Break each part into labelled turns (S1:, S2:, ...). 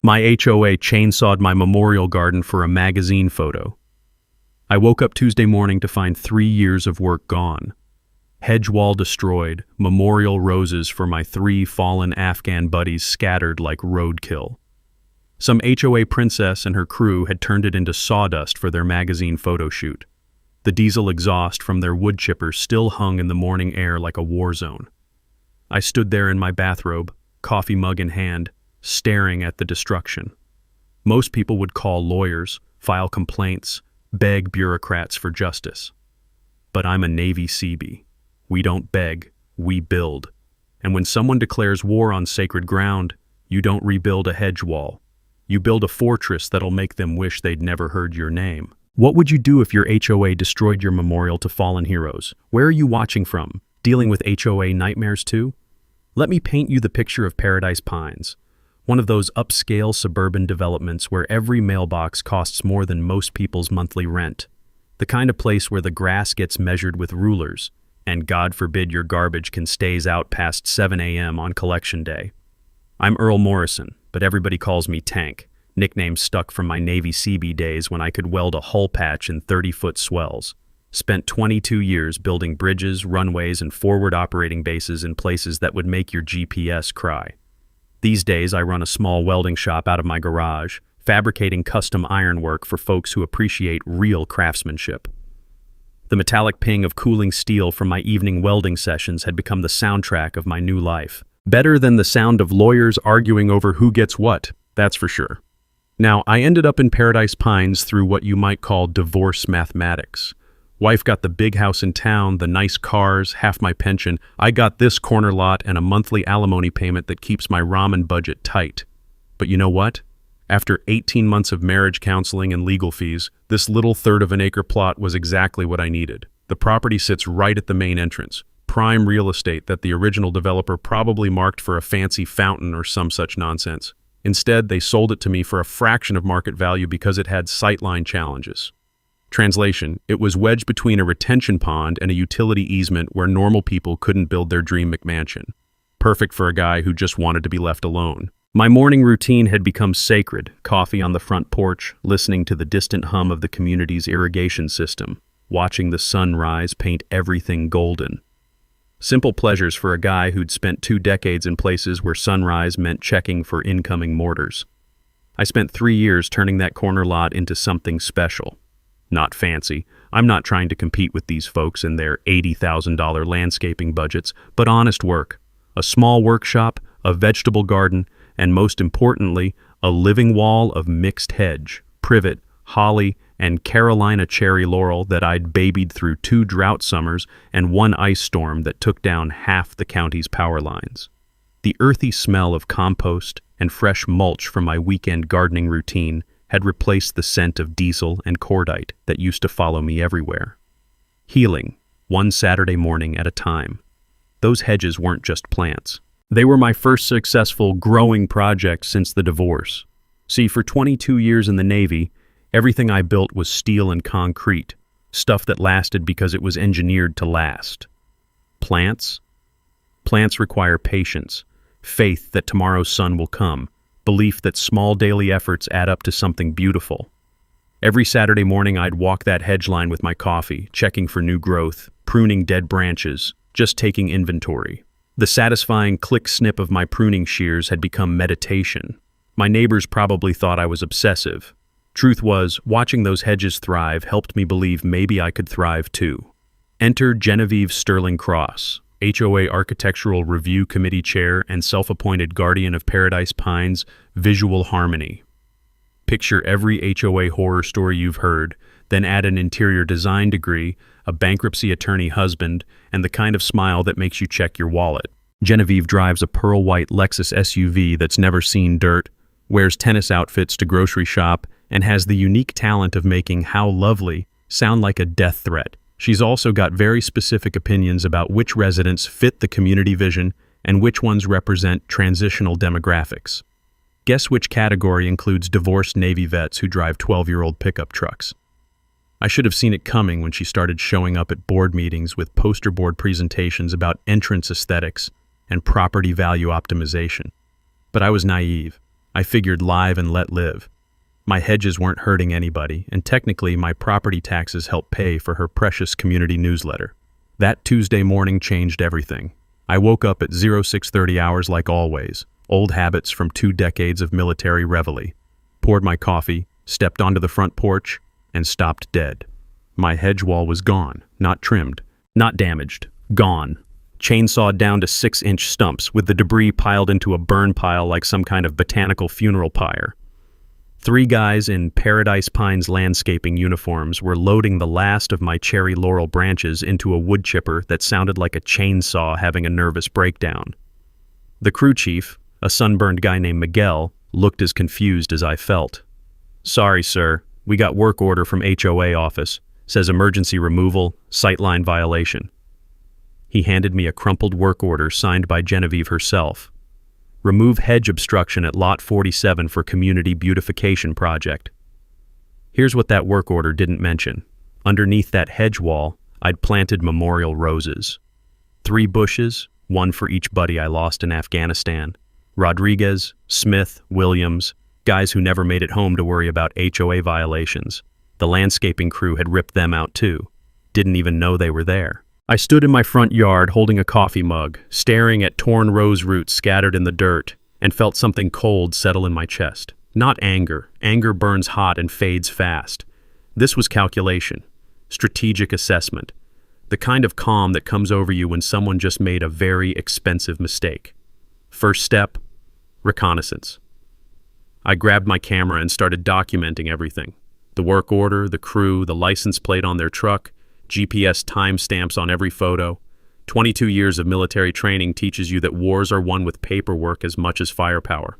S1: My HOA chainsawed my memorial garden for a magazine photo. I woke up Tuesday morning to find 3 years of work gone. Hedge wall destroyed, memorial roses for my 3 fallen Afghan buddies scattered like roadkill. Some HOA princess and her crew had turned it into sawdust for their magazine photo shoot. The diesel exhaust from their wood chipper still hung in the morning air like a war zone. I stood there in my bathrobe, coffee mug in hand, staring at the destruction. Most people would call lawyers, file complaints, beg bureaucrats for justice. But I'm a Navy Seabee. We don't beg, we build. And when someone declares war on sacred ground, you don't rebuild a hedge wall. You build a fortress that'll make them wish they'd never heard your name. What would you do if your HOA destroyed your memorial to fallen heroes? Where are you watching from? Dealing with HOA nightmares too? Let me paint you the picture of Paradise Pines, one of those upscale suburban developments where every mailbox costs more than most people's monthly rent. The kind of place where the grass gets measured with rulers, and God forbid your garbage can stays out past 7 a.m. on collection day. I'm Earl Morrison, but everybody calls me Tank, nickname stuck from my Navy Seabee days when I could weld a hull patch in 30-foot swells. Spent 22 years building bridges, runways, and forward operating bases in places that would make your GPS cry. These days, I run a small welding shop out of my garage, fabricating custom ironwork for folks who appreciate real craftsmanship. The metallic ping of cooling steel from my evening welding sessions had become the soundtrack of my new life. Better than the sound of lawyers arguing over who gets what, that's for sure. Now, I ended up in Paradise Pines through what you might call divorce mathematics. Wife got the big house in town, the nice cars, half my pension. I got this corner lot and a monthly alimony payment that keeps my ramen budget tight. But you know what? After 18 months of marriage counseling and legal fees, this little third of an acre plot was exactly what I needed. The property sits right at the main entrance, prime real estate that the original developer probably marked for a fancy fountain or some such nonsense. Instead, they sold it to me for a fraction of market value because it had sightline challenges. Translation, it was wedged between a retention pond and a utility easement where normal people couldn't build their dream McMansion. Perfect for a guy who just wanted to be left alone. My morning routine had become sacred, coffee on the front porch, listening to the distant hum of the community's irrigation system, watching the sunrise paint everything golden. Simple pleasures for a guy who'd spent 2 decades in places where sunrise meant checking for incoming mortars. I spent 3 years turning that corner lot into something special. Not fancy. I'm not trying to compete with these folks and their $80,000 landscaping budgets, but honest work. A small workshop, a vegetable garden, and most importantly, a living wall of mixed hedge, privet, holly, and Carolina cherry laurel that I'd babied through 2 drought summers and 1 ice storm that took down half the county's power lines. The earthy smell of compost and fresh mulch from my weekend gardening routine had replaced the scent of diesel and cordite that used to follow me everywhere. Healing, one Saturday morning at a time. Those hedges weren't just plants. They were my first successful growing project since the divorce. See, for 22 years in the Navy, everything I built was steel and concrete, stuff that lasted because it was engineered to last. Plants? Plants require patience, faith that tomorrow's sun will come, belief that small daily efforts add up to something beautiful. Every Saturday morning I'd walk that hedge line with my coffee, checking for new growth, pruning dead branches, just taking inventory. The satisfying click-snip of my pruning shears had become meditation. My neighbors probably thought I was obsessive. Truth was, watching those hedges thrive helped me believe maybe I could thrive too. Enter Genevieve Sterling Cross, HOA Architectural Review Committee Chair and self-appointed guardian of Paradise Pines' visual harmony. Picture every HOA horror story you've heard, then add an interior design degree, a bankruptcy attorney husband, and the kind of smile that makes you check your wallet. Genevieve drives a pearl-white Lexus SUV that's never seen dirt, wears tennis outfits to grocery shop, and has the unique talent of making "how lovely" sound like a death threat. She's also got very specific opinions about which residents fit the community vision and which ones represent transitional demographics. Guess which category includes divorced Navy vets who drive 12-year-old pickup trucks? I should have seen it coming when she started showing up at board meetings with poster board presentations about entrance aesthetics and property value optimization. But I was naive. I figured live and let live. My hedges weren't hurting anybody, and technically my property taxes helped pay for her precious community newsletter. That Tuesday morning changed everything. I woke up at 0630 hours like always, old habits from 2 decades of military reveille. Poured my coffee, stepped onto the front porch, and stopped dead. My hedge wall was gone, not trimmed, not damaged, gone. Chainsawed down to 6-inch stumps with the debris piled into a burn pile like some kind of botanical funeral pyre. 3 guys in Paradise Pines landscaping uniforms were loading the last of my cherry laurel branches into a wood chipper that sounded like a chainsaw having a nervous breakdown. The crew chief, a sunburned guy named Miguel, looked as confused as I felt. "Sorry, sir. We got work order from HOA office. Says emergency removal, sightline violation." He handed me a crumpled work order signed by Genevieve herself. "Remove hedge obstruction at Lot 47 for community beautification project." Here's what that work order didn't mention. Underneath that hedge wall, I'd planted memorial roses. 3 bushes, 1 for each buddy I lost in Afghanistan. Rodriguez, Smith, Williams, guys who never made it home to worry about HOA violations. The landscaping crew had ripped them out too. Didn't even know they were there. I stood in my front yard holding a coffee mug, staring at torn rose roots scattered in the dirt, and felt something cold settle in my chest. Not anger. Anger burns hot and fades fast. This was calculation, strategic assessment, the kind of calm that comes over you when someone just made a very expensive mistake. First step, reconnaissance. I grabbed my camera and started documenting everything. The work order, the crew, the license plate on their truck, GPS timestamps on every photo. 22 years of military training teaches you that wars are won with paperwork as much as firepower.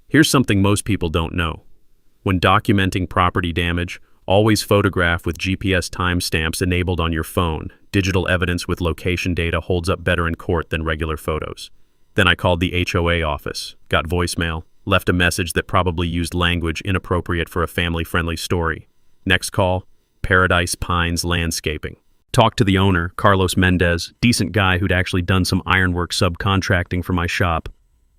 S1: Here's something most people don't know. When documenting property damage, always photograph with GPS timestamps enabled on your phone. Digital evidence with location data holds up better in court than regular photos. Then I called the HOA office, got voicemail, left a message that probably used language inappropriate for a family-friendly story. Next call, Paradise Pines Landscaping. Talked to the owner, Carlos Mendez, decent guy who'd actually done some ironwork subcontracting for my shop.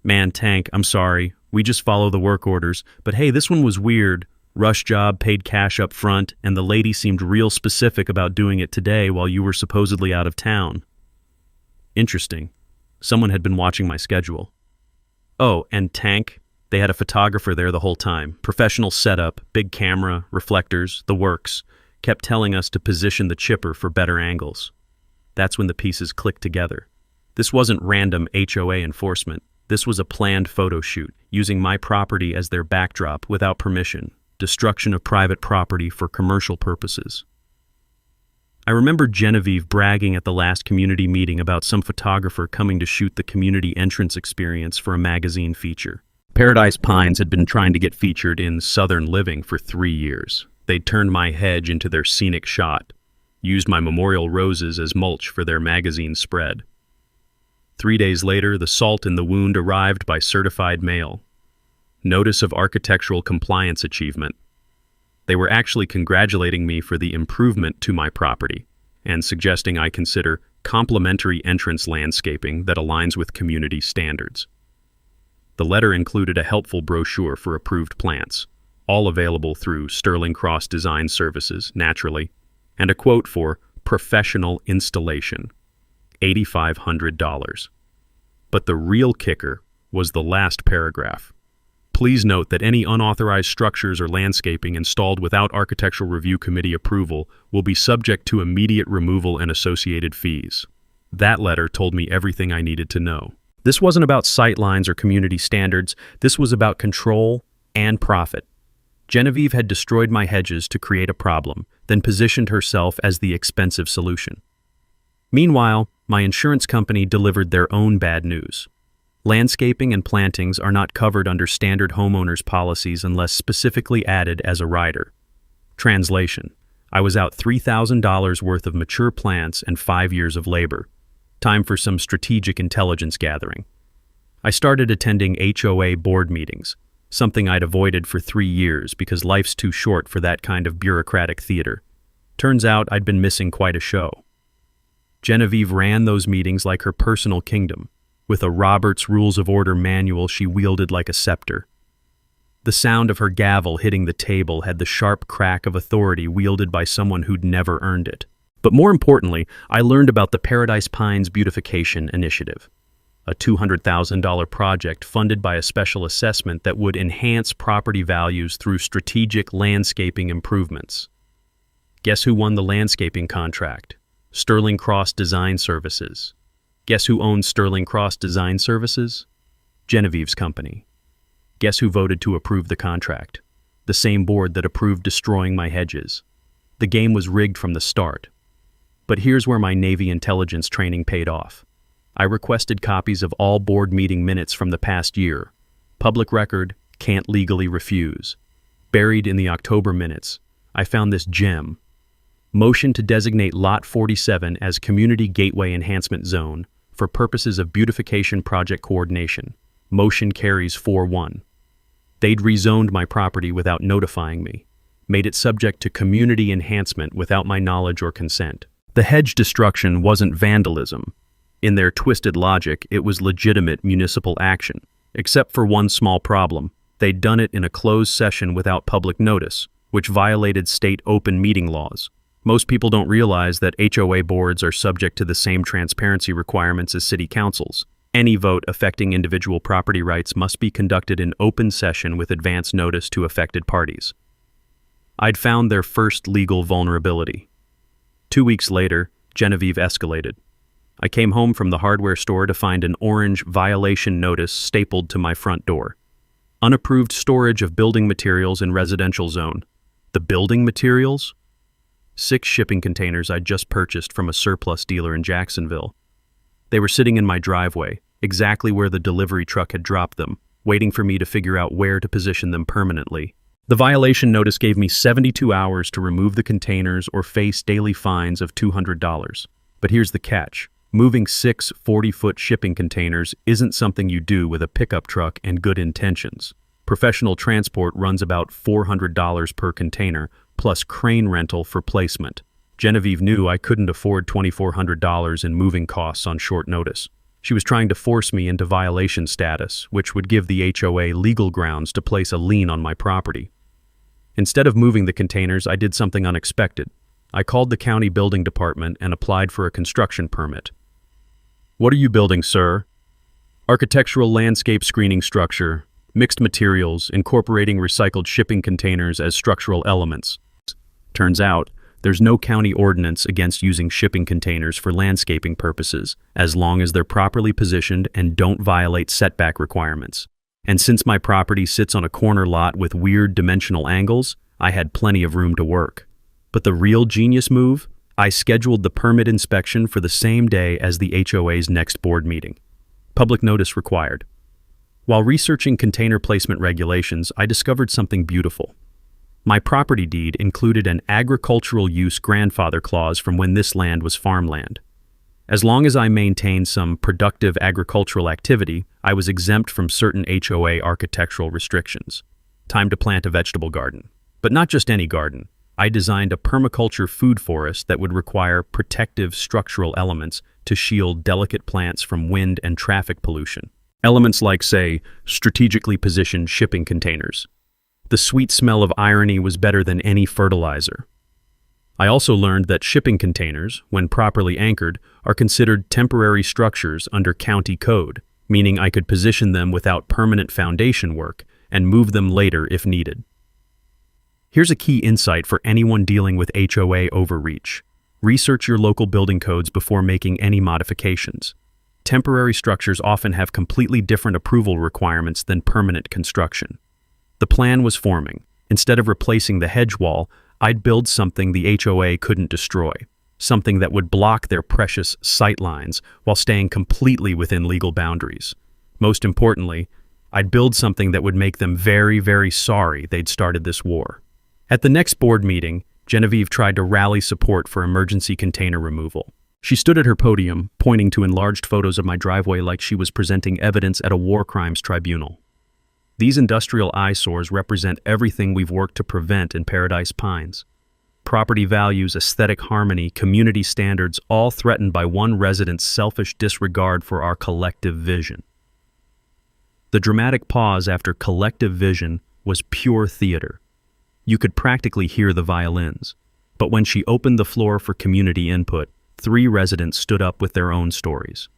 S1: "Man, Tank, I'm sorry. We just follow the work orders. But hey, this one was weird. Rush job, paid cash up front, and the lady seemed real specific about doing it today while you were supposedly out of town." Interesting. Someone had been watching my schedule. Oh, and Tank, they had a photographer there the whole time. Professional setup, big camera, reflectors, the works. Kept telling us to position the chipper for better angles. That's when the pieces clicked together. This wasn't random HOA enforcement. This was a planned photo shoot, using my property as their backdrop without permission. Destruction of private property for commercial purposes. I remember Genevieve bragging at the last community meeting about some photographer coming to shoot the community entrance experience for a magazine feature. Paradise Pines had been trying to get featured in Southern Living for 3 years. They'd turned my hedge into their scenic shot, used my memorial roses as mulch for their magazine spread. 3 days later, the salt in the wound arrived by certified mail. Notice of architectural compliance achievement. They were actually congratulating me for the improvement to my property and suggesting I consider complementary entrance landscaping that aligns with community standards. The letter included a helpful brochure for approved plants, all available through Sterling Cross Design Services, naturally, and a quote for professional installation, $8,500. But the real kicker was the last paragraph. Please note that any unauthorized structures or landscaping installed without Architectural Review Committee approval will be subject to immediate removal and associated fees. That letter told me everything I needed to know. This wasn't about sightlines or community standards. This was about control and profit. Genevieve had destroyed my hedges to create a problem, then positioned herself as the expensive solution. Meanwhile, my insurance company delivered their own bad news. Landscaping and plantings are not covered under standard homeowners policies unless specifically added as a rider. Translation: I was out $3,000 worth of mature plants and 5 years of labor. Time for some strategic intelligence gathering. I started attending HOA board meetings, something I'd avoided for 3 years because life's too short for that kind of bureaucratic theater. Turns out I'd been missing quite a show. Genevieve ran those meetings like her personal kingdom. With a Robert's Rules of Order manual she wielded like a scepter. The sound of her gavel hitting the table had the sharp crack of authority wielded by someone who'd never earned it. But more importantly, I learned about the Paradise Pines Beautification Initiative, a $200,000 project funded by a special assessment that would enhance property values through strategic landscaping improvements. Guess who won the landscaping contract? Sterling Cross Design Services. Guess who owns Sterling Cross Design Services? Genevieve's company. Guess who voted to approve the contract? The same board that approved destroying my hedges. The game was rigged from the start. But here's where my Navy intelligence training paid off. I requested copies of all board meeting minutes from the past year. Public record, can't legally refuse. Buried in the October minutes, I found this gem. Motion to designate Lot 47 as Community Gateway Enhancement Zone for purposes of beautification project coordination. Motion carries 4-1. They'd rezoned my property without notifying me, made it subject to community enhancement without my knowledge or consent. The hedge destruction wasn't vandalism. In their twisted logic, it was legitimate municipal action, except for one small problem. They'd done it in a closed session without public notice, which violated state open meeting laws. Most people don't realize that HOA boards are subject to the same transparency requirements as city councils. Any vote affecting individual property rights must be conducted in open session with advance notice to affected parties. I'd found their first legal vulnerability. 2 weeks later, Genevieve escalated. I came home from the hardware store to find an orange violation notice stapled to my front door. Unapproved storage of building materials in residential zone. The building materials? 6 shipping containers I'd just purchased from a surplus dealer in Jacksonville. They were sitting in my driveway, exactly where the delivery truck had dropped them, waiting for me to figure out where to position them permanently. The violation notice gave me 72 hours to remove the containers or face daily fines of $200. But here's the catch. Moving 6 40-foot shipping containers isn't something you do with a pickup truck and good intentions. Professional transport runs about $400 per container, plus crane rental for placement. Genevieve knew I couldn't afford $2,400 in moving costs on short notice. She was trying to force me into violation status, which would give the HOA legal grounds to place a lien on my property. Instead of moving the containers, I did something unexpected. I called the county building department and applied for a construction permit. "What are you building, sir?" "Architectural landscape screening structure, mixed materials, incorporating recycled shipping containers as structural elements." Turns out, there's no county ordinance against using shipping containers for landscaping purposes, as long as they're properly positioned and don't violate setback requirements. And since my property sits on a corner lot with weird dimensional angles, I had plenty of room to work. But the real genius move? I scheduled the permit inspection for the same day as the HOA's next board meeting. Public notice required. While researching container placement regulations, I discovered something beautiful. My property deed included an agricultural use grandfather clause from when this land was farmland. As long as I maintained some productive agricultural activity, I was exempt from certain HOA architectural restrictions. Time to plant a vegetable garden. But not just any garden. I designed a permaculture food forest that would require protective structural elements to shield delicate plants from wind and traffic pollution. Elements like, say, strategically positioned shipping containers. The sweet smell of irony was better than any fertilizer. I also learned that shipping containers, when properly anchored, are considered temporary structures under county code, meaning I could position them without permanent foundation work and move them later if needed. Here's a key insight for anyone dealing with HOA overreach. Research your local building codes before making any modifications. Temporary structures often have completely different approval requirements than permanent construction. The plan was forming. Instead of replacing the hedge wall, I'd build something the HOA couldn't destroy, something that would block their precious sight lines while staying completely within legal boundaries. Most importantly, I'd build something that would make them very, very sorry they'd started this war. At the next board meeting, Genevieve tried to rally support for emergency container removal. She stood at her podium, pointing to enlarged photos of my driveway like she was presenting evidence at a war crimes tribunal. These industrial eyesores represent everything we've worked to prevent in Paradise Pines. Property values, aesthetic harmony, community standards, all threatened by one resident's selfish disregard for our collective vision. The dramatic pause after collective vision was pure theater. You could practically hear the violins. But when she opened the floor for community input, 3 residents stood up with their own stories.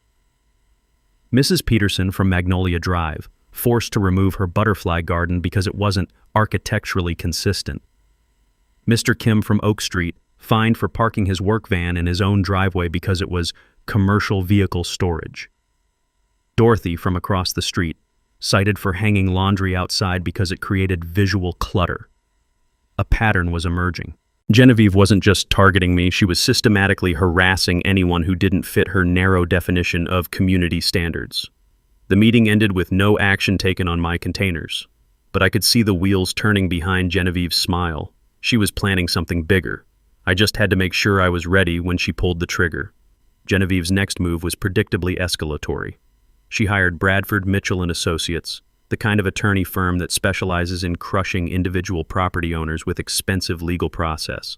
S1: Mrs. Peterson from Magnolia Drive, forced to remove her butterfly garden because it wasn't architecturally consistent. Mr. Kim from Oak Street, fined for parking his work van in his own driveway because it was commercial vehicle storage. Dorothy from across the street, cited for hanging laundry outside because it created visual clutter. A pattern was emerging. Genevieve wasn't just targeting me, she was systematically harassing anyone who didn't fit her narrow definition of community standards. The meeting ended with no action taken on my containers, but I could see the wheels turning behind Genevieve's smile. She was planning something bigger. I just had to make sure I was ready when she pulled the trigger. Genevieve's next move was predictably escalatory. She hired Bradford Mitchell and Associates, the kind of attorney firm that specializes in crushing individual property owners with expensive legal process.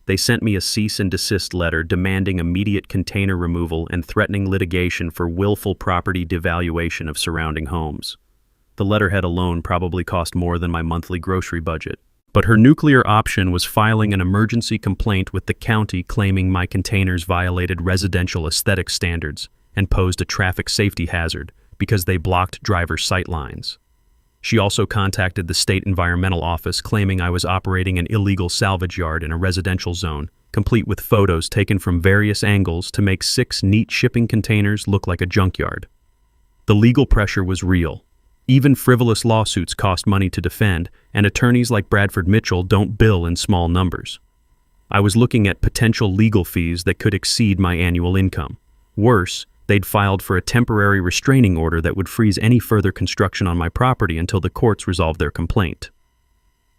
S1: They sent me a cease and desist letter demanding immediate container removal and threatening litigation for willful property devaluation of surrounding homes. The letterhead alone probably cost more than my monthly grocery budget. But her nuclear option was filing an emergency complaint with the county claiming my containers violated residential aesthetic standards and posed a traffic safety hazard because they blocked driver sight lines. She also contacted the state environmental office claiming I was operating an illegal salvage yard in a residential zone, complete with photos taken from various angles to make 6 neat shipping containers look like a junkyard. The legal pressure was real. Even frivolous lawsuits cost money to defend, and attorneys like Bradford Mitchell don't bill in small numbers. I was looking at potential legal fees that could exceed my annual income. Worse, they'd filed for a temporary restraining order that would freeze any further construction on my property until the courts resolved their complaint.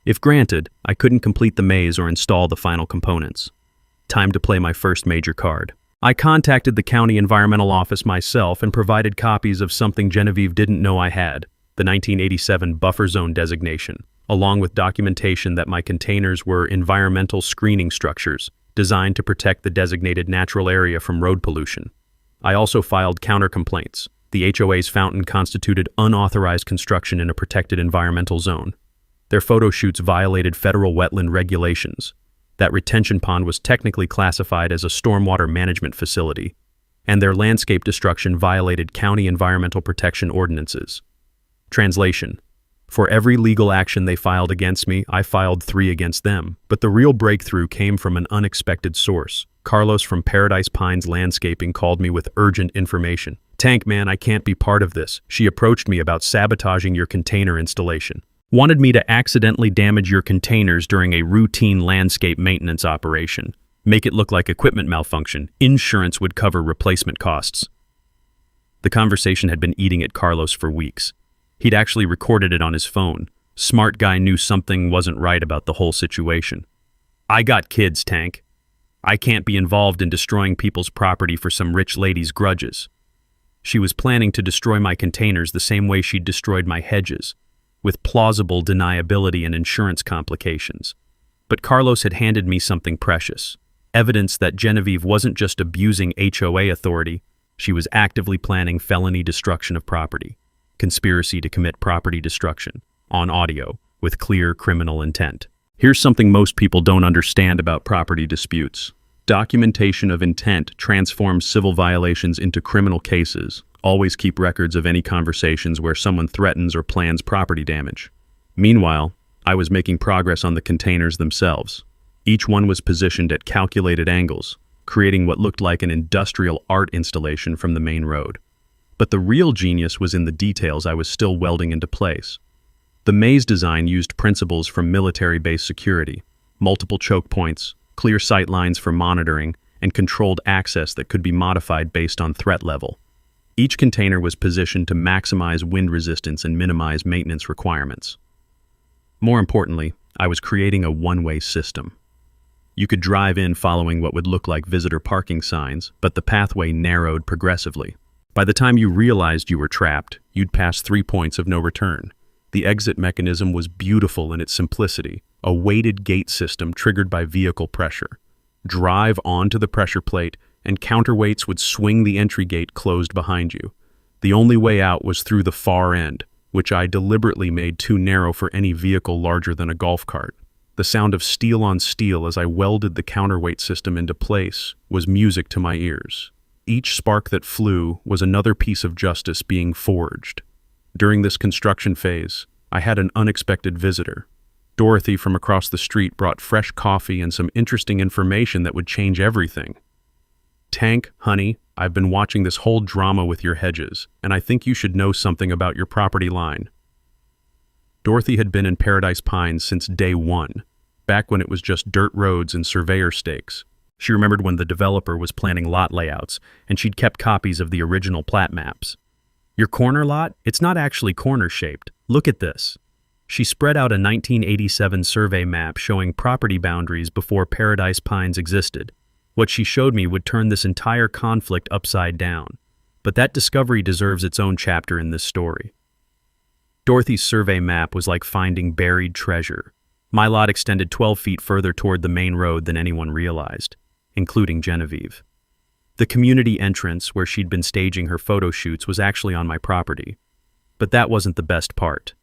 S1: If granted, I couldn't complete the maze or install the final components. Time to play my first major card. I contacted the county environmental office myself and provided copies of something Genevieve didn't know I had, the 1987 buffer zone designation, along with documentation that my containers were environmental screening structures designed to protect the designated natural area from road pollution. I also filed counter-complaints. The HOA's fountain constituted unauthorized construction in a protected environmental zone. Their photo shoots violated federal wetland regulations. That retention pond was technically classified as a stormwater management facility, and their landscape destruction violated county environmental protection ordinances. Translation: for every legal action they filed against me, I filed 3 against them, but the real breakthrough came from an unexpected source. Carlos from Paradise Pines Landscaping called me with urgent information. "Tank man, I can't be part of this. She approached me about sabotaging your container installation. Wanted me to accidentally damage your containers during a routine landscape maintenance operation. Make it look like equipment malfunction. Insurance would cover replacement costs." The conversation had been eating at Carlos for weeks. He'd actually recorded it on his phone. Smart guy knew something wasn't right about the whole situation. "I got kids, Tank. I can't be involved in destroying people's property for some rich lady's grudges." She was planning to destroy my containers the same way she'd destroyed my hedges, with plausible deniability and insurance complications. But Carlos had handed me something precious, evidence that Genevieve wasn't just abusing HOA authority, she was actively planning felony destruction of property, conspiracy to commit property destruction, on audio, with clear criminal intent. Here's something most people don't understand about property disputes. Documentation of intent transforms civil violations into criminal cases. Always keep records of any conversations where someone threatens or plans property damage. Meanwhile, I was making progress on the containers themselves. Each one was positioned at calculated angles, creating what looked like an industrial art installation from the main road. But the real genius was in the details I was still welding into place. The maze design used principles from military-based security, multiple choke points, clear sight lines for monitoring, and controlled access that could be modified based on threat level. Each container was positioned to maximize wind resistance and minimize maintenance requirements. More importantly, I was creating a one-way system. You could drive in following what would look like visitor parking signs, but the pathway narrowed progressively. By the time you realized you were trapped, you'd pass 3 points of no return. The exit mechanism was beautiful in its simplicity, a weighted gate system triggered by vehicle pressure. Drive onto the pressure plate, and counterweights would swing the entry gate closed behind you. The only way out was through the far end, which I deliberately made too narrow for any vehicle larger than a golf cart. The sound of steel on steel as I welded the counterweight system into place was music to my ears. Each spark that flew was another piece of justice being forged. During this construction phase, I had an unexpected visitor. Dorothy from across the street brought fresh coffee and some interesting information that would change everything. "Tank, honey, I've been watching this whole drama with your hedges, and I think you should know something about your property line." Dorothy had been in Paradise Pines since day one, back when it was just dirt roads and surveyor stakes. She remembered when the developer was planning lot layouts, and she'd kept copies of the original plat maps. "Your corner lot? It's not actually corner-shaped. Look at this." She spread out a 1987 survey map showing property boundaries before Paradise Pines existed. What she showed me would turn this entire conflict upside down. But that discovery deserves its own chapter in this story. Dorothy's survey map was like finding buried treasure. My lot extended 12 feet further toward the main road than anyone realized, including Genevieve. The community entrance where she'd been staging her photo shoots was actually on my property. But that wasn't the best part.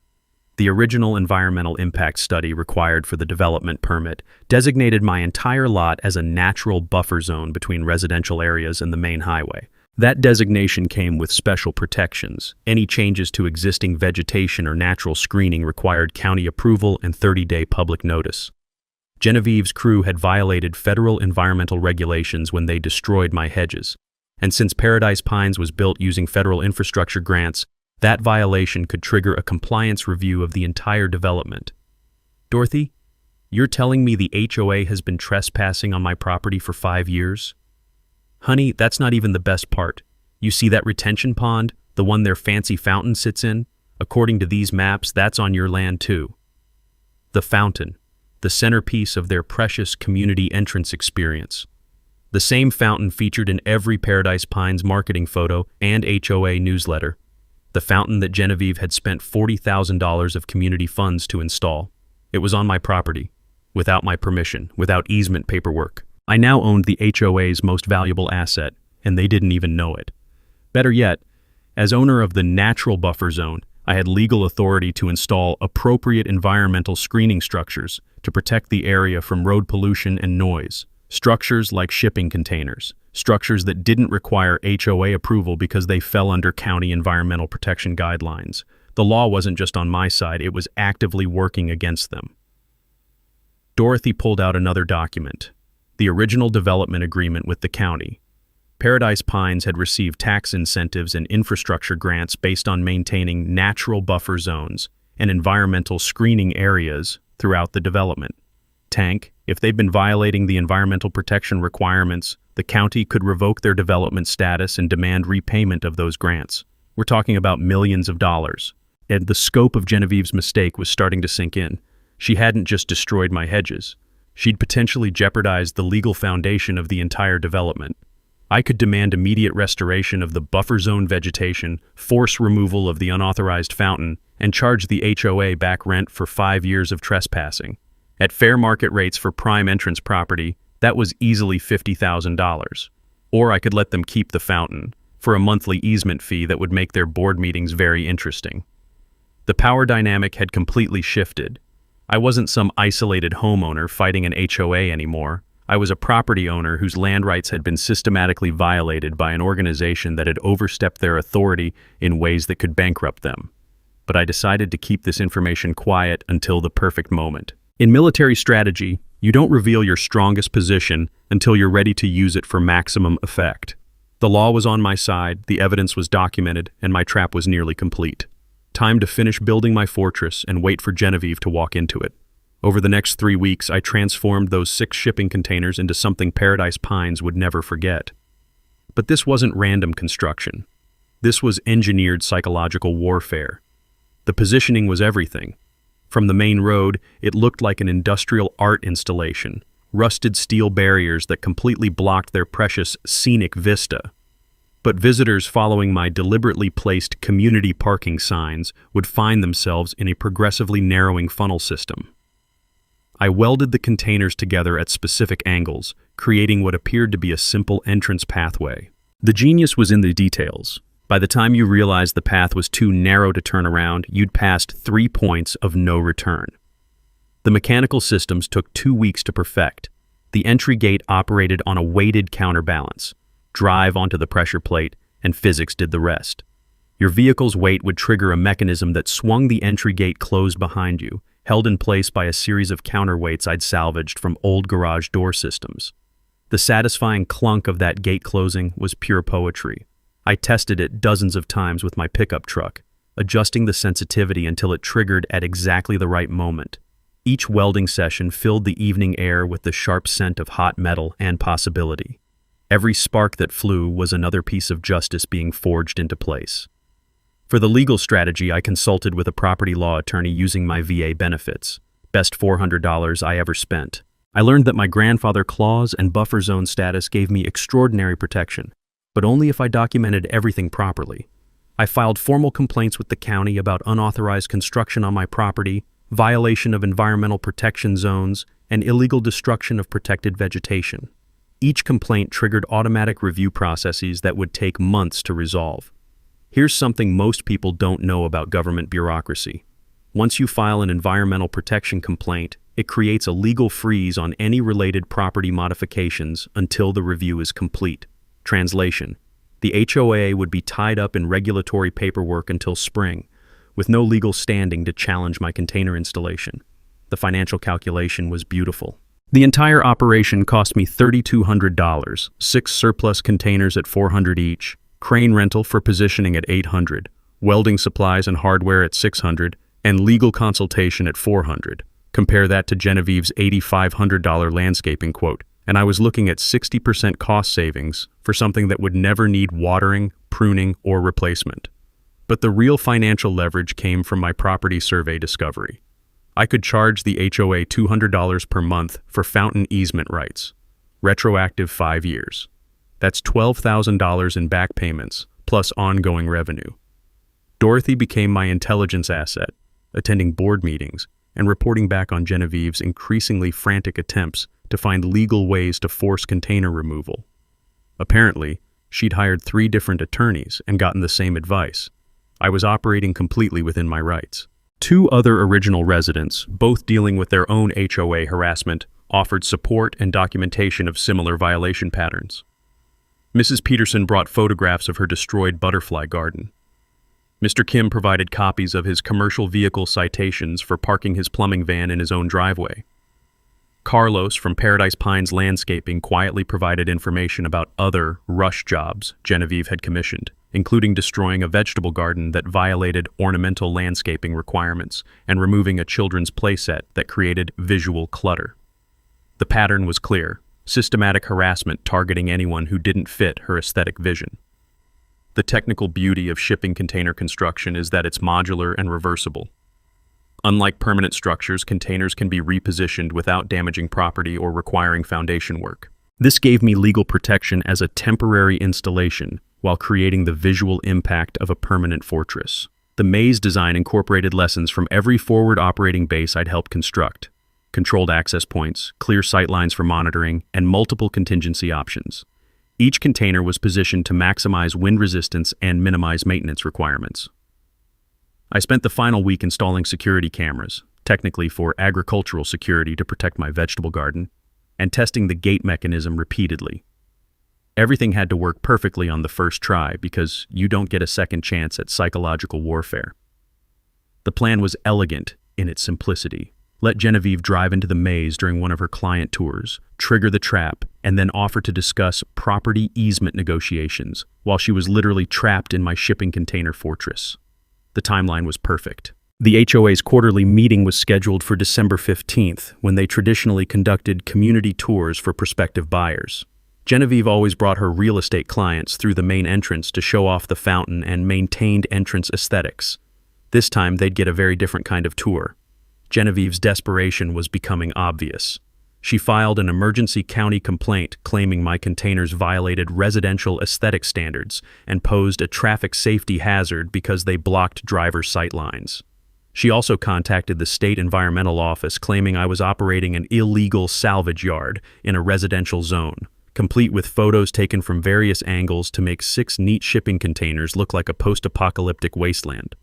S1: The original environmental impact study required for the development permit designated my entire lot as a natural buffer zone between residential areas and the main highway. That designation came with special protections. Any changes to existing vegetation or natural screening required county approval and 30-day public notice. Genevieve's crew had violated federal environmental regulations when they destroyed my hedges, and since Paradise Pines was built using federal infrastructure grants, that violation could trigger a compliance review of the entire development. "Dorothy, you're telling me the HOA has been trespassing on my property for 5 years?" "Honey, that's not even the best part. You see that retention pond, the one their fancy fountain sits in? According to these maps, that's on your land too." The fountain, the centerpiece of their precious community entrance experience. The same fountain featured in every Paradise Pines marketing photo and HOA newsletter. The fountain that Genevieve had spent $40,000 of community funds to install. It was on my property, without my permission, without easement paperwork. I now owned the HOA's most valuable asset, and they didn't even know it. Better yet, as owner of the natural buffer zone, I had legal authority to install appropriate environmental screening structures to protect the area from road pollution and noise. Structures like shipping containers, structures that didn't require HOA approval because they fell under county environmental protection guidelines. The law wasn't just on my side, it was actively working against them. Dorothy pulled out another document, the original development agreement with the county. Paradise Pines had received tax incentives and infrastructure grants based on maintaining natural buffer zones and environmental screening areas throughout the development. Tank, if they'd been violating the environmental protection requirements, the county could revoke their development status and demand repayment of those grants. We're talking about millions of dollars. And the scope of Genevieve's mistake was starting to sink in. She hadn't just destroyed my hedges. She'd potentially jeopardized the legal foundation of the entire development. I could demand immediate restoration of the buffer zone vegetation, force removal of the unauthorized fountain, and charge the HOA back rent for 5 years of trespassing. At fair market rates for prime entrance property, that was easily $50,000. Or I could let them keep the fountain, for a monthly easement fee that would make their board meetings very interesting. The power dynamic had completely shifted. I wasn't some isolated homeowner fighting an HOA anymore. I was a property owner whose land rights had been systematically violated by an organization that had overstepped their authority in ways that could bankrupt them. But I decided to keep this information quiet until the perfect moment. In military strategy, you don't reveal your strongest position until you're ready to use it for maximum effect. The law was on my side, the evidence was documented, and my trap was nearly complete. Time to finish building my fortress and wait for Genevieve to walk into it. Over the next 3 weeks, I transformed those 6 shipping containers into something Paradise Pines would never forget. But this wasn't random construction. This was engineered psychological warfare. The positioning was everything. From the main road, it looked like an industrial art installation, rusted steel barriers that completely blocked their precious scenic vista. But visitors following my deliberately placed community parking signs would find themselves in a progressively narrowing funnel system. I welded the containers together at specific angles, creating what appeared to be a simple entrance pathway. The genius was in the details. By the time you realized the path was too narrow to turn around, you'd passed 3 points of no return. The mechanical systems took 2 weeks to perfect. The entry gate operated on a weighted counterbalance. Drive onto the pressure plate, and physics did the rest. Your vehicle's weight would trigger a mechanism that swung the entry gate closed behind you, held in place by a series of counterweights I'd salvaged from old garage door systems. The satisfying clunk of that gate closing was pure poetry. I tested it dozens of times with my pickup truck, adjusting the sensitivity until it triggered at exactly the right moment. Each welding session filled the evening air with the sharp scent of hot metal and possibility. Every spark that flew was another piece of justice being forged into place. For the legal strategy, I consulted with a property law attorney using my VA benefits. Best $400 I ever spent. I learned that my grandfather clause and buffer zone status gave me extraordinary protection, but only if I documented everything properly. I filed formal complaints with the county about unauthorized construction on my property, violation of environmental protection zones, and illegal destruction of protected vegetation. Each complaint triggered automatic review processes that would take months to resolve. Here's something most people don't know about government bureaucracy. Once you file an environmental protection complaint, it creates a legal freeze on any related property modifications until the review is complete. Translation: the HOA would be tied up in regulatory paperwork until spring, with no legal standing to challenge my container installation. The financial calculation was beautiful. The entire operation cost me $3,200, 6 surplus containers at $400 each, crane rental for positioning at $800, welding supplies and hardware at $600, and legal consultation at $400. Compare that to Genevieve's $8,500 landscaping quote, and I was looking at 60% cost savings for something that would never need watering, pruning, or replacement. But the real financial leverage came from my property survey discovery. I could charge the HOA $200 per month for fountain easement rights, retroactive 5 years. That's $12,000 in back payments, plus ongoing revenue. Dorothy became my intelligence asset, attending board meetings and reporting back on Genevieve's increasingly frantic attempts to find legal ways to force container removal. Apparently, she'd hired 3 different attorneys and gotten the same advice. I was operating completely within my rights. 2 other original residents, both dealing with their own HOA harassment, offered support and documentation of similar violation patterns. Mrs. Peterson brought photographs of her destroyed butterfly garden. Mr. Kim provided copies of his commercial vehicle citations for parking his plumbing van in his own driveway. Carlos from Paradise Pines Landscaping quietly provided information about other rush jobs Genevieve had commissioned, including destroying a vegetable garden that violated ornamental landscaping requirements and removing a children's playset that created visual clutter. The pattern was clear: systematic harassment targeting anyone who didn't fit her aesthetic vision. The technical beauty of shipping container construction is that it's modular and reversible. Unlike permanent structures, containers can be repositioned without damaging property or requiring foundation work. This gave me legal protection as a temporary installation while creating the visual impact of a permanent fortress. The maze design incorporated lessons from every forward operating base I'd helped construct: controlled access points, clear sightlines for monitoring, and multiple contingency options. Each container was positioned to maximize wind resistance and minimize maintenance requirements. I spent the final week installing security cameras, technically for agricultural security to protect my vegetable garden, and testing the gate mechanism repeatedly. Everything had to work perfectly on the first try because you don't get a second chance at psychological warfare. The plan was elegant in its simplicity. Let Genevieve drive into the maze during one of her client tours, trigger the trap, and then offer to discuss property easement negotiations while she was literally trapped in my shipping container fortress. The timeline was perfect. The HOA's quarterly meeting was scheduled for December 15th, when they traditionally conducted community tours for prospective buyers. Genevieve always brought her real estate clients through the main entrance to show off the fountain and maintained entrance aesthetics. This time, they'd get a very different kind of tour. Genevieve's desperation was becoming obvious. She filed an emergency county complaint claiming my containers violated residential aesthetic standards and posed a traffic safety hazard because they blocked driver sight lines. She also contacted the state environmental office claiming I was operating an illegal salvage yard in a residential zone, complete with photos taken from various angles to make 6 neat shipping containers look like a post-apocalyptic wasteland.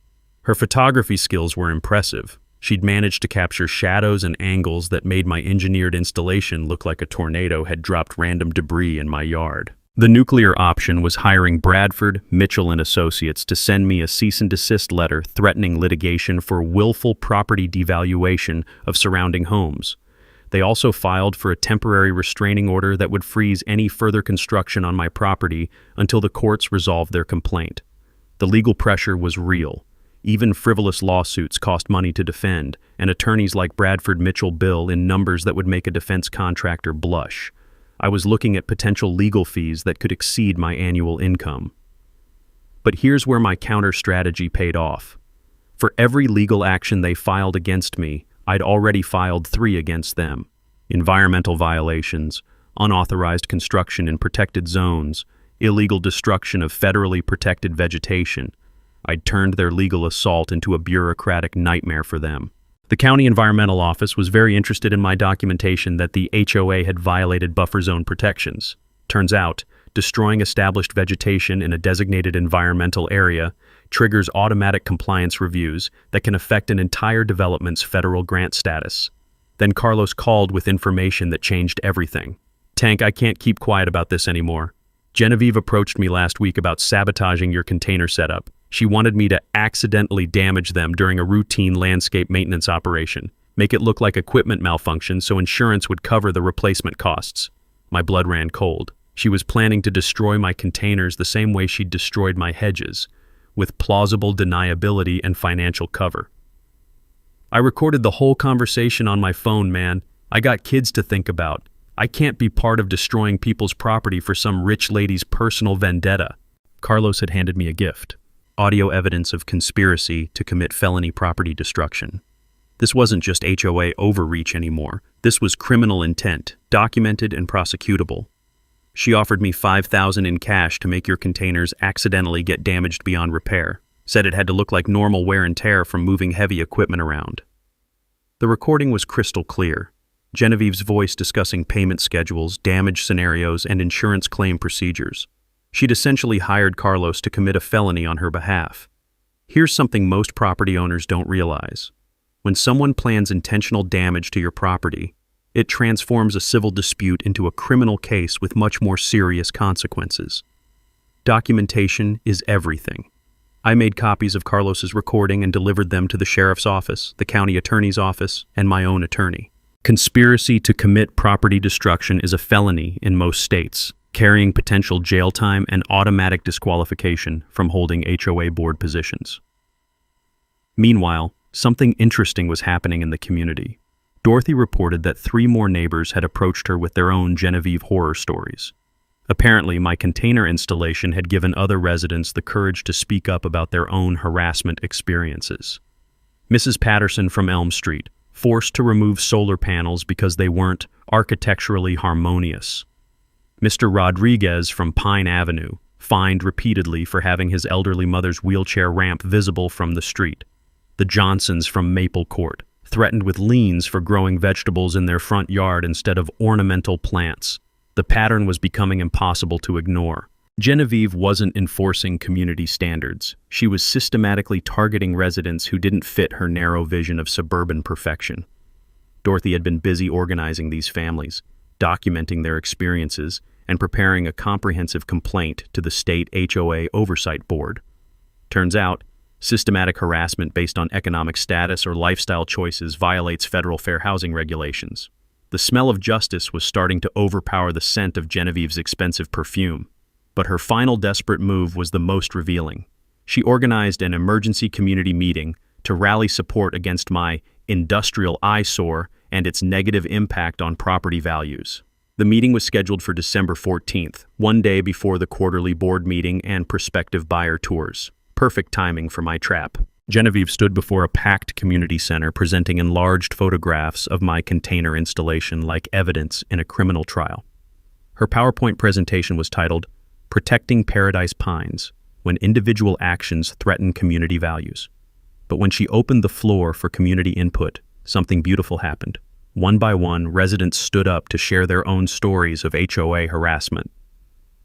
S1: Her photography skills were impressive. She'd managed to capture shadows and angles that made my engineered installation look like a tornado had dropped random debris in my yard. The nuclear option was hiring Bradford, Mitchell & Associates to send me a cease and desist letter threatening litigation for willful property devaluation of surrounding homes. They also filed for a temporary restraining order that would freeze any further construction on my property until the courts resolved their complaint. The legal pressure was real. Even frivolous lawsuits cost money to defend, and attorneys like Bradford Mitchell bill in numbers that would make a defense contractor blush. I was looking at potential legal fees that could exceed my annual income. But here's where my counter strategy paid off. For every legal action they filed against me, I'd already filed 3 against them. Environmental violations, unauthorized construction in protected zones, illegal destruction of federally protected vegetation. I'd turned their legal assault into a bureaucratic nightmare for them. The county environmental office was very interested in my documentation that the HOA had violated buffer zone protections. Turns out, destroying established vegetation in a designated environmental area triggers automatic compliance reviews that can affect an entire development's federal grant status. Then Carlos called with information that changed everything. "Tank, I can't keep quiet about this anymore. Genevieve approached me last week about sabotaging your container setup. She wanted me to accidentally damage them during a routine landscape maintenance operation, make it look like equipment malfunction so insurance would cover the replacement costs." My blood ran cold. She was planning to destroy my containers the same way she'd destroyed my hedges, with plausible deniability and financial cover. I recorded the whole conversation on my phone, man. I got kids to think about. I can't be part of destroying people's property for some rich lady's personal vendetta. Carlos had handed me a gift. Audio evidence of conspiracy to commit felony property destruction. This wasn't just HOA overreach anymore. This was criminal intent, documented and prosecutable. She offered me $5,000 in cash to make your containers accidentally get damaged beyond repair. Said it had to look like normal wear and tear from moving heavy equipment around. The recording was crystal clear. Genevieve's voice discussing payment schedules, damage scenarios, and insurance claim procedures. She'd essentially hired Carlos to commit a felony on her behalf. Here's something most property owners don't realize. When someone plans intentional damage to your property, it transforms a civil dispute into a criminal case with much more serious consequences. Documentation is everything. I made copies of Carlos's recording and delivered them to the sheriff's office, the county attorney's office, and my own attorney. Conspiracy to commit property destruction is a felony in most states, carrying potential jail time and automatic disqualification from holding HOA board positions. Meanwhile, something interesting was happening in the community. Dorothy reported that 3 more neighbors had approached her with their own Genevieve horror stories. Apparently, my container installation had given other residents the courage to speak up about their own harassment experiences. Mrs. Patterson from Elm Street, forced to remove solar panels because they weren't architecturally harmonious. Mr. Rodriguez from Pine Avenue, fined repeatedly for having his elderly mother's wheelchair ramp visible from the street. The Johnsons from Maple Court, threatened with liens for growing vegetables in their front yard instead of ornamental plants. The pattern was becoming impossible to ignore. Genevieve wasn't enforcing community standards. She was systematically targeting residents who didn't fit her narrow vision of suburban perfection. Dorothy had been busy organizing these families, documenting their experiences, and preparing a comprehensive complaint to the state HOA Oversight Board. Turns out, systematic harassment based on economic status or lifestyle choices violates federal fair housing regulations. The smell of justice was starting to overpower the scent of Genevieve's expensive perfume. But her final desperate move was the most revealing. She organized an emergency community meeting to rally support against my industrial eyesore and its negative impact on property values. The meeting was scheduled for December 14th, one day before the quarterly board meeting and prospective buyer tours. Perfect timing for my trap. Genevieve stood before a packed community center presenting enlarged photographs of my container installation like evidence in a criminal trial. Her PowerPoint presentation was titled, "Protecting Paradise Pines, When Individual Actions Threaten Community Values." But when she opened the floor for community input, something beautiful happened. One by one, residents stood up to share their own stories of HOA harassment.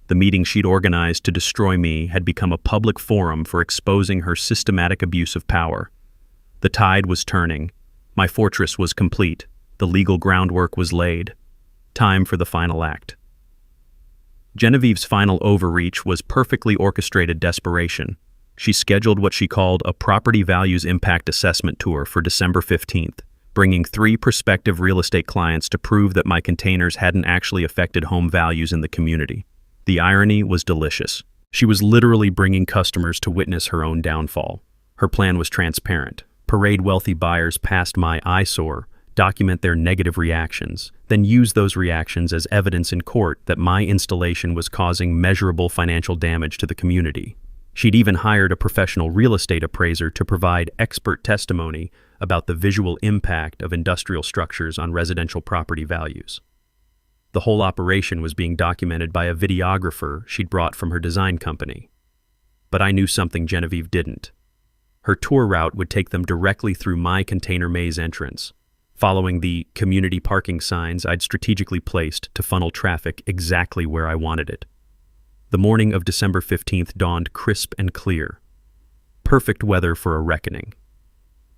S1: The meeting she'd organized to destroy me had become a public forum for exposing her systematic abuse of power. The tide was turning. My fortress was complete. The legal groundwork was laid. Time for the final act. Genevieve's final overreach was perfectly orchestrated desperation. She scheduled what she called a property values impact assessment tour for December 15th, bringing 3 prospective real estate clients to prove that my containers hadn't actually affected home values in the community. The irony was delicious. She was literally bringing customers to witness her own downfall. Her plan was transparent. Parade wealthy buyers past my eyesore, document their negative reactions, then use those reactions as evidence in court that my installation was causing measurable financial damage to the community. She'd even hired a professional real estate appraiser to provide expert testimony about the visual impact of industrial structures on residential property values. The whole operation was being documented by a videographer she'd brought from her design company. But I knew something Genevieve didn't. Her tour route would take them directly through my container maze entrance, following the community parking signs I'd strategically placed to funnel traffic exactly where I wanted it. The morning of December 15th dawned crisp and clear. Perfect weather for a reckoning.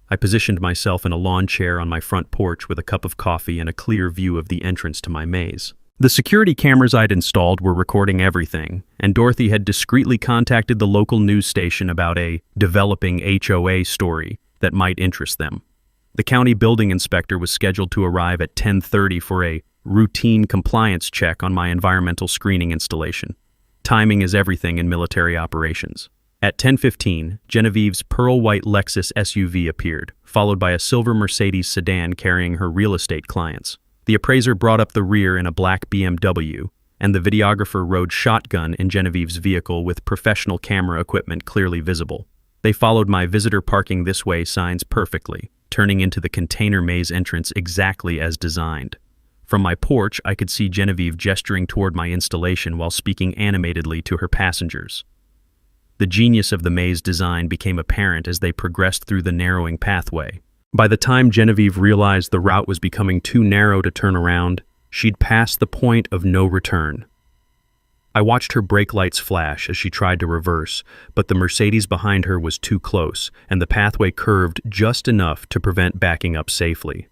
S1: I positioned myself in a lawn chair on my front porch with a cup of coffee and a clear view of the entrance to my maze. The security cameras I'd installed were recording everything, and Dorothy had discreetly contacted the local news station about a developing HOA story that might interest them. The county building inspector was scheduled to arrive at 10:30 for a routine compliance check on my environmental screening installation. Timing is everything in military operations. At 10:15, Genevieve's pearl-white Lexus SUV appeared, followed by a silver Mercedes sedan carrying her real estate clients. The appraiser brought up the rear in a black BMW, and the videographer rode shotgun in Genevieve's vehicle with professional camera equipment clearly visible. They followed my visitor parking this way signs perfectly, turning into the container maze entrance exactly as designed. From my porch, I could see Genevieve gesturing toward my installation while speaking animatedly to her passengers. The genius of the maze design became apparent as they progressed through the narrowing pathway. By the time Genevieve realized the route was becoming too narrow to turn around, she'd passed the point of no return. I watched her brake lights flash as she tried to reverse, but the Mercedes behind her was too close, and the pathway curved just enough to prevent backing up safely.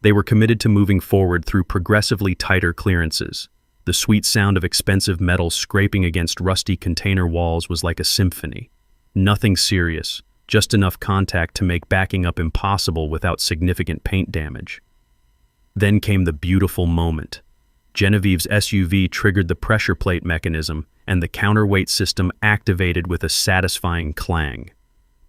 S1: They were committed to moving forward through progressively tighter clearances. The sweet sound of expensive metal scraping against rusty container walls was like a symphony. Nothing serious, just enough contact to make backing up impossible without significant paint damage. Then came the beautiful moment. Genevieve's SUV triggered the pressure plate mechanism, and the counterweight system activated with a satisfying clang.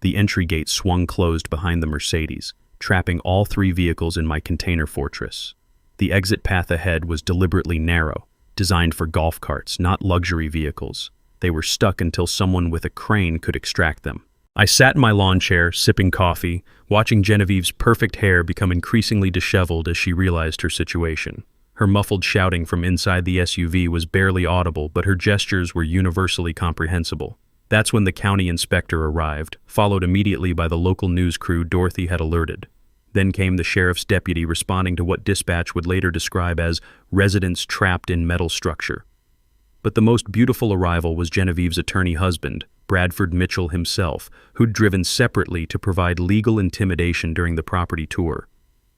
S1: The entry gate swung closed behind the Mercedes, trapping all 3 vehicles in my container fortress. The exit path ahead was deliberately narrow, designed for golf carts, not luxury vehicles. They were stuck until someone with a crane could extract them. I sat in my lawn chair, sipping coffee, watching Genevieve's perfect hair become increasingly disheveled as she realized her situation. Her muffled shouting from inside the SUV was barely audible, but her gestures were universally comprehensible. That's when the county inspector arrived, followed immediately by the local news crew Dorothy had alerted. Then came the sheriff's deputy responding to what dispatch would later describe as residents trapped in metal structure. But the most beautiful arrival was Genevieve's attorney husband, Bradford Mitchell himself, who'd driven separately to provide legal intimidation during the property tour.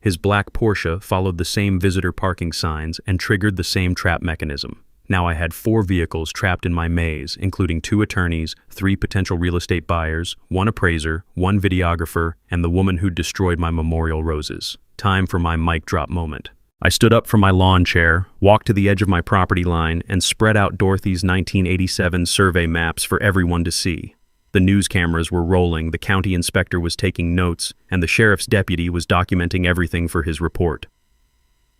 S1: His black Porsche followed the same visitor parking signs and triggered the same trap mechanism. Now I had 4 vehicles trapped in my maze, including 2 attorneys, 3 potential real estate buyers, 1 appraiser, 1 videographer, and the woman who'd destroyed my memorial roses. Time for my mic drop moment. I stood up from my lawn chair, walked to the edge of my property line, and spread out Dorothy's 1987 survey maps for everyone to see. The news cameras were rolling, the county inspector was taking notes, and the sheriff's deputy was documenting everything for his report.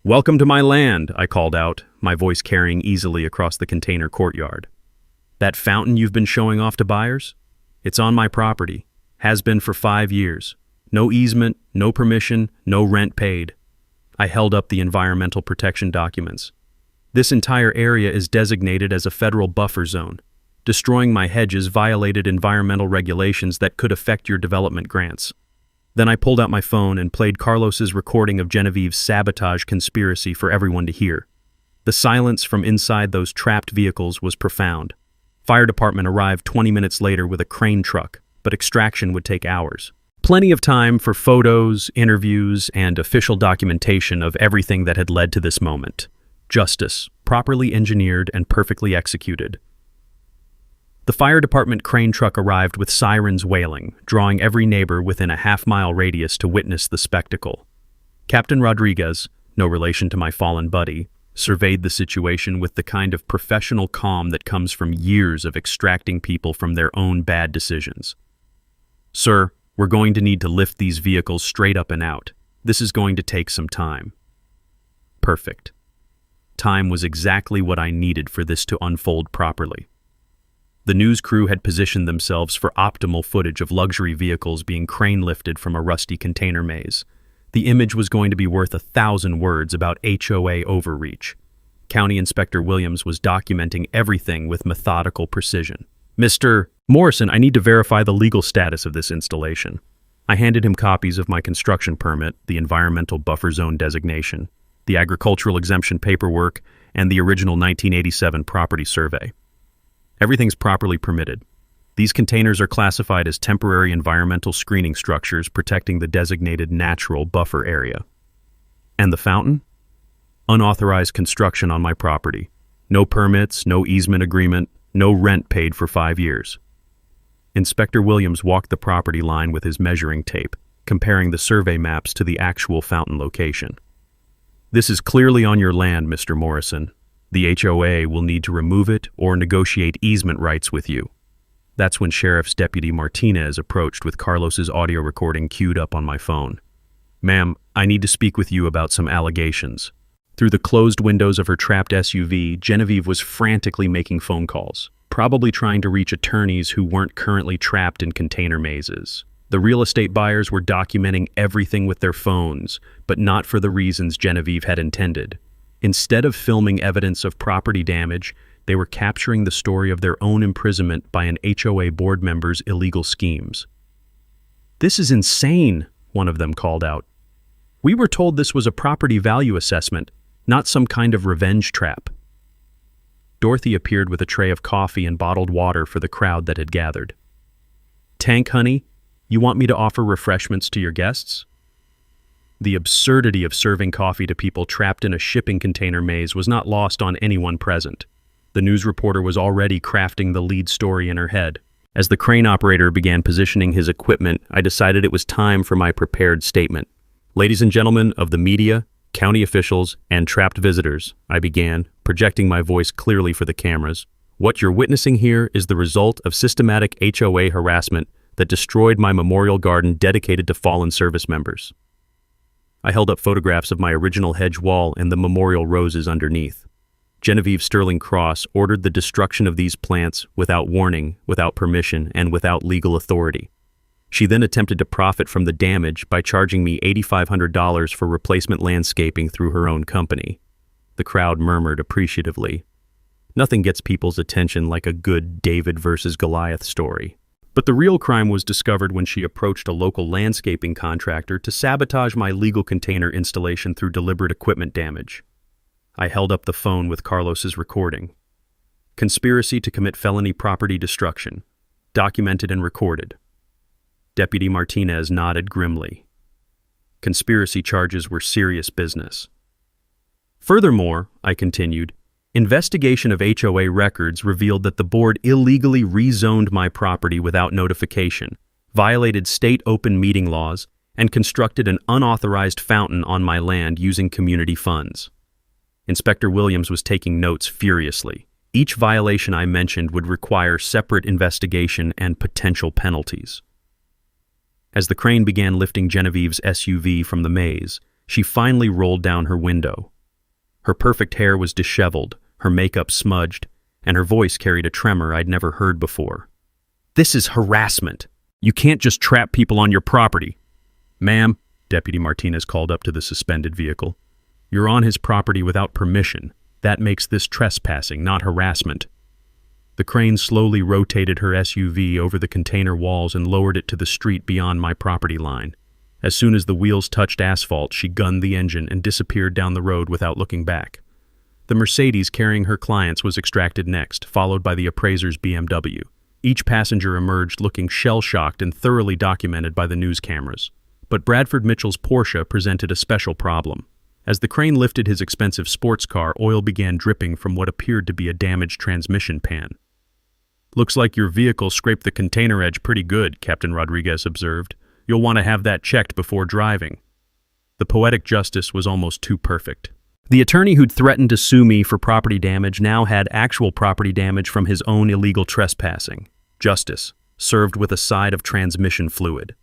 S1: "Welcome to my land," I called out, my voice carrying easily across the container courtyard. "That fountain you've been showing off to buyers? It's on my property. Has been for 5 years. No easement, no permission, no rent paid." I held up the environmental protection documents. "This entire area is designated as a federal buffer zone. Destroying my hedges violated environmental regulations that could affect your development grants." Then I pulled out my phone and played Carlos's recording of Genevieve's sabotage conspiracy for everyone to hear. The silence from inside those trapped vehicles was profound. Fire department arrived 20 minutes later with a crane truck, but extraction would take hours. Plenty of time for photos, interviews, and official documentation of everything that had led to this moment. Justice, properly engineered and perfectly executed. The fire department crane truck arrived with sirens wailing, drawing every neighbor within a half-mile radius to witness the spectacle. Captain Rodriguez, no relation to my fallen buddy, surveyed the situation with the kind of professional calm that comes from years of extracting people from their own bad decisions. "Sir, we're going to need to lift these vehicles straight up and out. This is going to take some time." Perfect. Time was exactly what I needed for this to unfold properly. The news crew had positioned themselves for optimal footage of luxury vehicles being crane lifted from a rusty container maze. The image was going to be worth 1,000 words about HOA overreach. County Inspector Williams was documenting everything with methodical precision. "Mr. Morrison, I need to verify the legal status of this installation." I handed him copies of my construction permit, the environmental buffer zone designation, the agricultural exemption paperwork, and the original 1987 property survey. "Everything's properly permitted. These containers are classified as temporary environmental screening structures protecting the designated natural buffer area." "And the fountain?" "Unauthorized construction on my property. No permits, no easement agreement, no rent paid for 5 years." Inspector Williams walked the property line with his measuring tape, comparing the survey maps to the actual fountain location. "This is clearly on your land, Mr. Morrison. The HOA will need to remove it or negotiate easement rights with you." That's when Sheriff's Deputy Martinez approached with Carlos's audio recording queued up on my phone. "Ma'am, I need to speak with you about some allegations." Through the closed windows of her trapped SUV, Genevieve was frantically making phone calls, probably trying to reach attorneys who weren't currently trapped in container mazes. The real estate buyers were documenting everything with their phones, but not for the reasons Genevieve had intended. Instead of filming evidence of property damage, they were capturing the story of their own imprisonment by an HOA board member's illegal schemes. "This is insane," one of them called out. "We were told this was a property value assessment, not some kind of revenge trap." Dorothy appeared with a tray of coffee and bottled water for the crowd that had gathered. "Tank, honey, you want me to offer refreshments to your guests?" The absurdity of serving coffee to people trapped in a shipping container maze was not lost on anyone present. The news reporter was already crafting the lead story in her head. As the crane operator began positioning his equipment, I decided it was time for my prepared statement. "Ladies and gentlemen of the media, county officials, and trapped visitors," I began, projecting my voice clearly for the cameras. "What you're witnessing here is the result of systematic HOA harassment that destroyed my memorial garden dedicated to fallen service members." I held up photographs of my original hedge wall and the memorial roses underneath. Genevieve Sterling Cross ordered the destruction of these plants without warning, without permission, and without legal authority. She then attempted to profit from the damage by charging me $8,500 for replacement landscaping through her own company. The crowd murmured appreciatively. Nothing gets people's attention like a good David versus Goliath story. But the real crime was discovered when she approached a local landscaping contractor to sabotage my legal container installation through deliberate equipment damage. I held up the phone with Carlos's recording. "Conspiracy to commit felony property destruction. Documented and recorded." Deputy Martinez nodded grimly. Conspiracy charges were serious business. "Furthermore," I continued, "investigation of HOA records revealed that the board illegally rezoned my property without notification, violated state open meeting laws, and constructed an unauthorized fountain on my land using community funds." Inspector Williams was taking notes furiously. Each violation I mentioned would require separate investigation and potential penalties. As the crane began lifting Genevieve's SUV from the maze, she finally rolled down her window. Her perfect hair was disheveled, her makeup smudged, and her voice carried a tremor I'd never heard before. "This is harassment. You can't just trap people on your property." "Ma'am," Deputy Martinez called up to the suspended vehicle, "you're on his property without permission. That makes this trespassing, not harassment." The crane slowly rotated her SUV over the container walls and lowered it to the street beyond my property line. As soon as the wheels touched asphalt, she gunned the engine and disappeared down the road without looking back. The Mercedes carrying her clients was extracted next, followed by the appraiser's BMW. Each passenger emerged looking shell-shocked and thoroughly documented by the news cameras. But Bradford Mitchell's Porsche presented a special problem. As the crane lifted his expensive sports car, oil began dripping from what appeared to be a damaged transmission pan. "Looks like your vehicle scraped the container edge pretty good," Captain Rodriguez observed. "You'll want to have that checked before driving." The poetic justice was almost too perfect. The attorney who'd threatened to sue me for property damage now had actual property damage from his own illegal trespassing. Justice, served with a side of transmission fluid.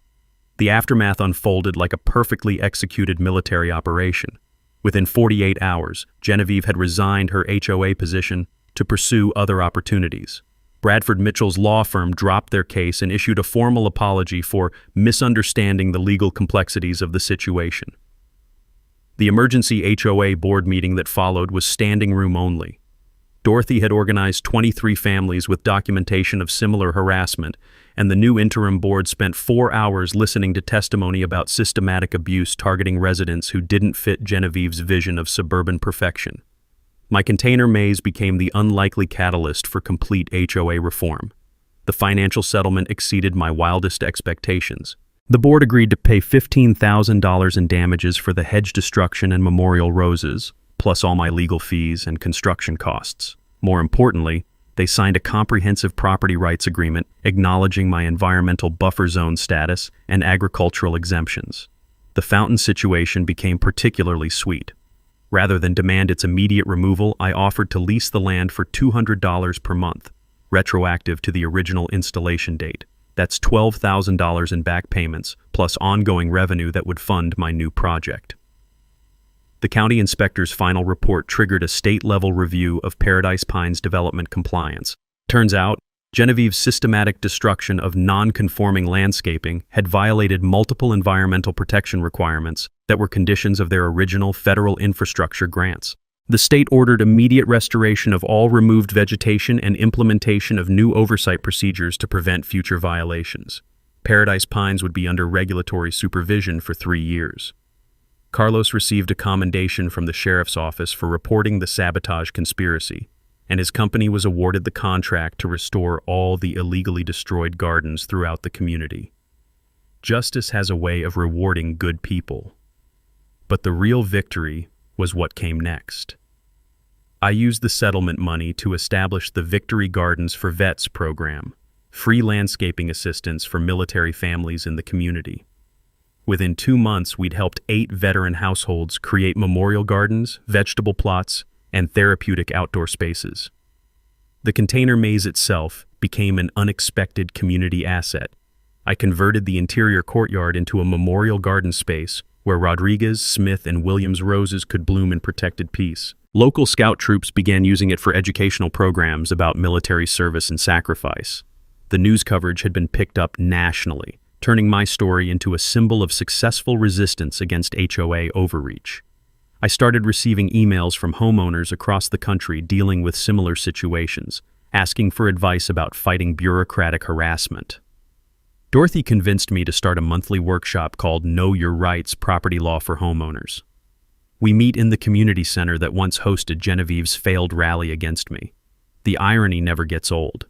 S1: The aftermath unfolded like a perfectly executed military operation. Within 48 hours, Genevieve had resigned her HOA position to pursue other opportunities. Bradford Mitchell's law firm dropped their case and issued a formal apology for misunderstanding the legal complexities of the situation. The emergency HOA board meeting that followed was standing room only. Dorothy had organized 23 families with documentation of similar harassment, and the new interim board spent 4 hours listening to testimony about systematic abuse targeting residents who didn't fit Genevieve's vision of suburban perfection. My container maze became the unlikely catalyst for complete HOA reform. The financial settlement exceeded my wildest expectations. The board agreed to pay $15,000 in damages for the hedge destruction and memorial roses, plus all my legal fees and construction costs. More importantly, they signed a comprehensive property rights agreement acknowledging my environmental buffer zone status and agricultural exemptions. The fountain situation became particularly sweet. Rather than demand its immediate removal, I offered to lease the land for $200 per month, retroactive to the original installation date. That's $12,000 in back payments, plus ongoing revenue that would fund my new project. The county inspector's final report triggered a state-level review of Paradise Pines development compliance. Turns out, Genevieve's systematic destruction of non-conforming landscaping had violated multiple environmental protection requirements that were conditions of their original federal infrastructure grants. The state ordered immediate restoration of all removed vegetation and implementation of new oversight procedures to prevent future violations. Paradise Pines would be under regulatory supervision for 3 years. Carlos received a commendation from the sheriff's office for reporting the sabotage conspiracy, and his company was awarded the contract to restore all the illegally destroyed gardens throughout the community. Justice has a way of rewarding good people. But the real victory was what came next. I used the settlement money to establish the Victory Gardens for Vets program, free landscaping assistance for military families in the community. Within 2 months, we'd helped 8 veteran households create memorial gardens, vegetable plots, and therapeutic outdoor spaces. The container maze itself became an unexpected community asset. I converted the interior courtyard into a memorial garden space where Rodriguez, Smith, and Williams roses could bloom in protected peace. Local scout troops began using it for educational programs about military service and sacrifice. The news coverage had been picked up nationally, turning my story into a symbol of successful resistance against HOA overreach. I started receiving emails from homeowners across the country dealing with similar situations, asking for advice about fighting bureaucratic harassment. Dorothy convinced me to start a monthly workshop called Know Your Rights Property Law for Homeowners. We meet in the community center that once hosted Genevieve's failed rally against me. The irony never gets old.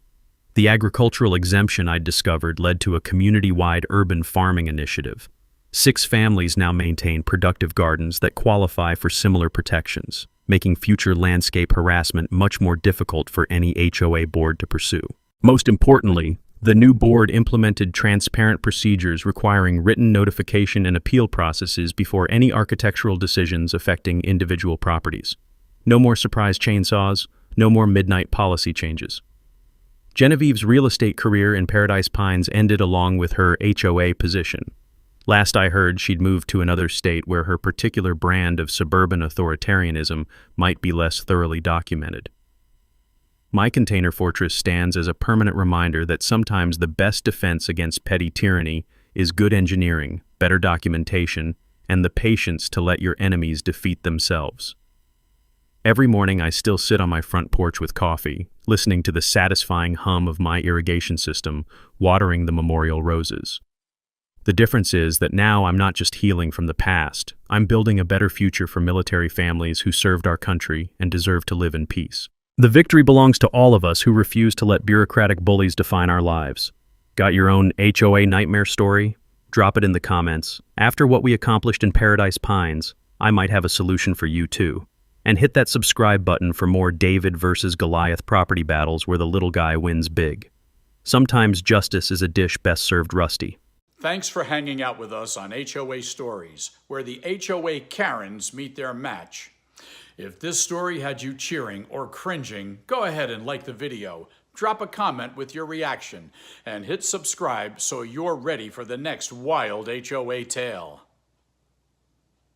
S1: The agricultural exemption I'd discovered led to a community-wide urban farming initiative. 6 families now maintain productive gardens that qualify for similar protections, making future landscape harassment much more difficult for any HOA board to pursue. Most importantly, the new board implemented transparent procedures requiring written notification and appeal processes before any architectural decisions affecting individual properties. No more surprise chainsaws, no more midnight policy changes. Genevieve's real estate career in Paradise Pines ended along with her HOA position. Last I heard, she'd moved to another state where her particular brand of suburban authoritarianism might be less thoroughly documented. My container fortress stands as a permanent reminder that sometimes the best defense against petty tyranny is good engineering, better documentation, and the patience to let your enemies defeat themselves. Every morning I still sit on my front porch with coffee, listening to the satisfying hum of my irrigation system, watering the memorial roses. The difference is that now I'm not just healing from the past, I'm building a better future for military families who served our country and deserve to live in peace. The victory belongs to all of us who refuse to let bureaucratic bullies define our lives. Got your own HOA nightmare story? Drop it in the comments. After what we accomplished in Paradise Pines, I might have a solution for you too. And hit that subscribe button for more David versus Goliath property battles where the little guy wins big. Sometimes justice is a dish best served rusty.
S2: Thanks for hanging out with us on HOA Stories, where the HOA Karens meet their match. If this story had you cheering or cringing, go ahead and like the video, drop a comment with your reaction, and hit subscribe so you're ready for the next wild HOA tale.